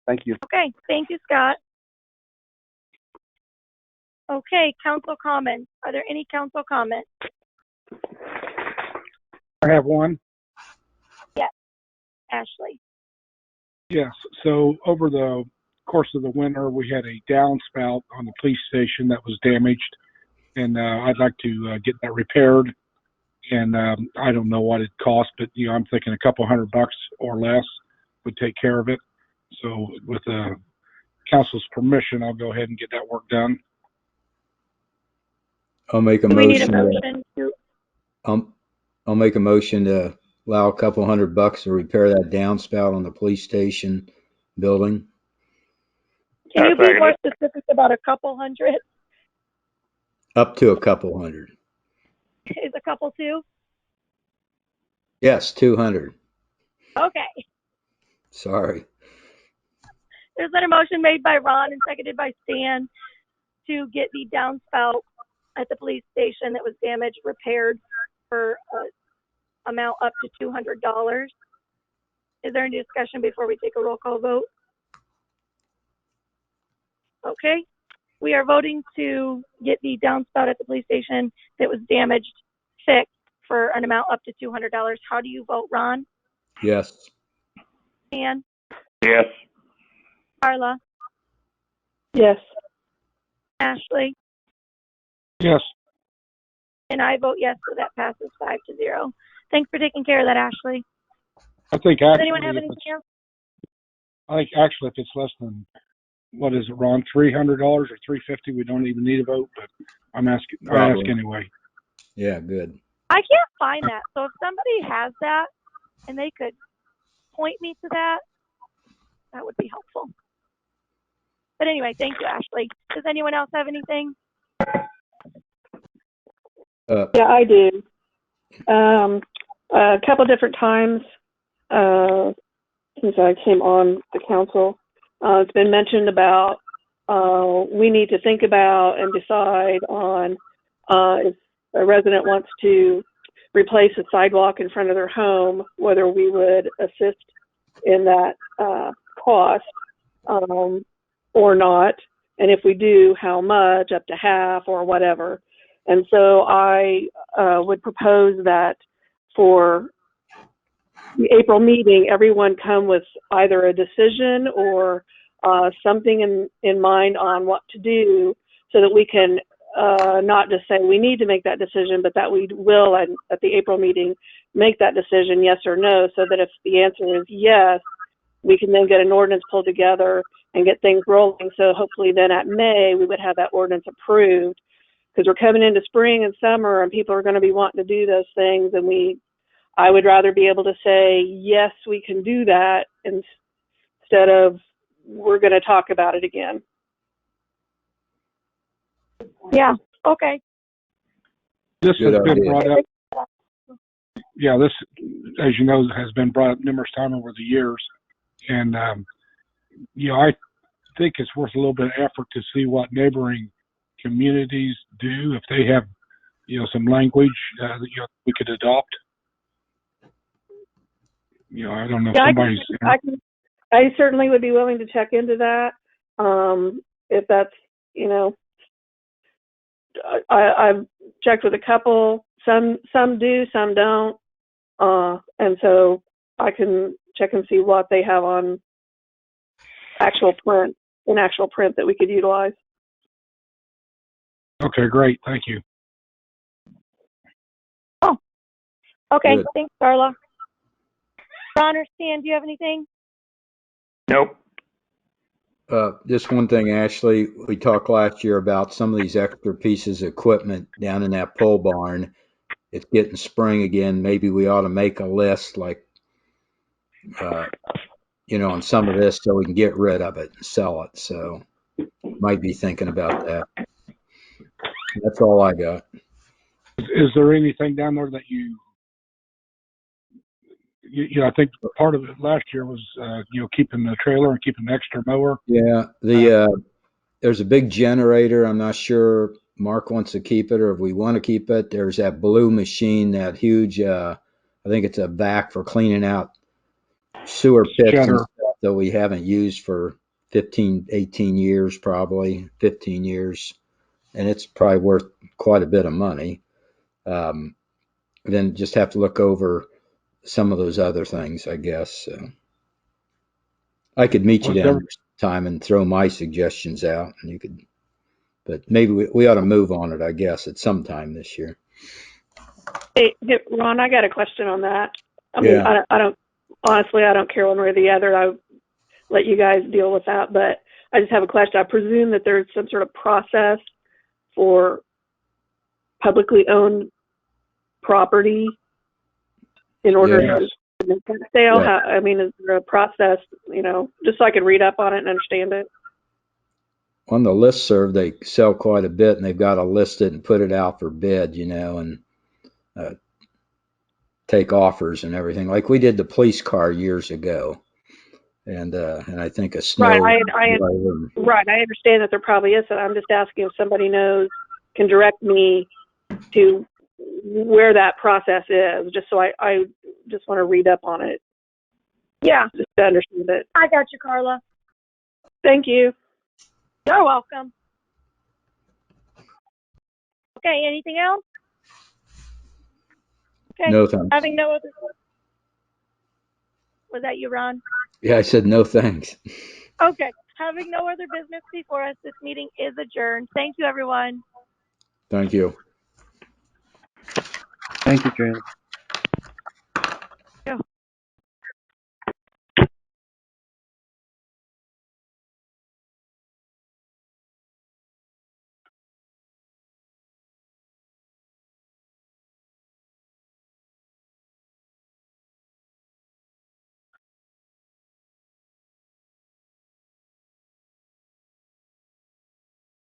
Thank you. Okay, thank you, Scott. Okay, council comments. Are there any council comments? I have one. Yes. Ashley. Yes. So over the course of the winter, we had a downspout on the police station that was damaged, and I'd like to get that repaired. And I don't know what it cost, but I'm thinking a couple $100 or less would take care of it. So with the council's permission, I'll go ahead and get that work done. I'll make a Do we need a motion. motion? I'll make a motion to allow a couple $100 to repair that downspout on the police station building. Can you be more specific about a couple hundred? Up to a couple hundred. Is a couple two? Yes, 200. Okay. Sorry. There's been a motion made by Ron and seconded by Stan to get the downspout at the police station that was damaged repaired for an amount up to $200. Is there any discussion before we take a roll call vote? Okay. We are voting to get the downspout at the police station that was damaged fixed for an amount up to $200. How do you vote, Ron? Yes. Stan? Yes. Carla? Yes. Ashley? Yes. And I vote yes, so that passes 5-0. Thanks for taking care of that, Ashley. I think Does actually, anyone have anything else? I think actually if it's less than, what is it, Ron, $300 or $350, we don't even need a vote, but I'm asking, I ask anyway. Yeah, good. I can't find that. So if somebody has that and they could point me to that, that would be helpful. But anyway, thank you, Ashley. Does anyone else have anything? Yeah, I do. A couple different times since I came on the council, it's been mentioned about we need to think about and decide on if a resident wants to replace a sidewalk in front of their home, whether we would assist in that cost or not, and if we do, how much, up to half or whatever. And so I would propose that for the April meeting, everyone come with either a decision or something in mind on what to do, so that we can not just say we need to make that decision, but that we will at the April meeting make that decision, yes or no, so that if the answer is yes, we can then get an ordinance pulled together and get things rolling. So hopefully then at May, we would have that ordinance approved, because we're coming into spring and summer and people are going to be wanting to do those things. And I would rather be able to say, yes, we can do that, instead of we're going to talk about it again. Yeah. Okay. This Good has been idea. brought up. Yeah, this, as you know, has been brought up numerous times over the years. And, I think it's worth a little bit of effort to see what neighboring communities do, if they have, some language that we could adopt. I don't know if somebody's. I certainly would be willing to check into that. If that's, I've checked with a couple. Some do, some don't. And so I can check and see what they have on actual print that we could utilize. Okay, great. Thank you. Oh, okay. Good. Thanks, Carla. Ron or Stan, do you have anything? Nope. Just one thing, Ashley, we talked last year about some of these extra pieces of equipment down in that pole barn. It's getting spring again. Maybe we ought to make a list, like, on some of this, so we can get rid of it and sell it. So might be thinking about that. That's all I got. Is there anything down there that I think part of it last year was, keeping the trailer and keeping an extra mower. Yeah, there's a big generator. I'm not sure Mark wants to keep it or if we want to keep it. There's that blue machine, that huge, I think it's a vac for cleaning out sewer pits and stuff that we haven't used for 15, 18 years, probably 15 years. And it's probably worth quite a bit of money. Then just have to look over some of those other things, I guess. So I could meet you down time and throw my suggestions out, and you could, but maybe we ought to move on it, I guess, at some time this year. Hey, Ron, I got a question on that. I mean, Yeah. I don't care one way or the other. I'll let you guys deal with that, but I just have a question. I presume that there's some sort of process for publicly owned property in order to make that sale. Yeah. Is there a process, just so I can read up on it and understand it? On the listserv, they sell quite a bit, and they've got to list it and put it out for bid, and take offers and everything. Like we did the police car years ago, and I think a snow. Right, I understand that there probably is. I'm just asking if somebody knows, can direct me to where that process is, just so I just want to read up on it. Yeah. Just to understand it. I got you, Carla. Thank you. You're welcome. Okay, anything else? Okay. No thanks. Having no other. Was that you, Ron? Yeah, I said no thanks. Okay. Having no other business before us, this meeting is adjourned. Thank you, everyone. Thank you. Thank you, Jan.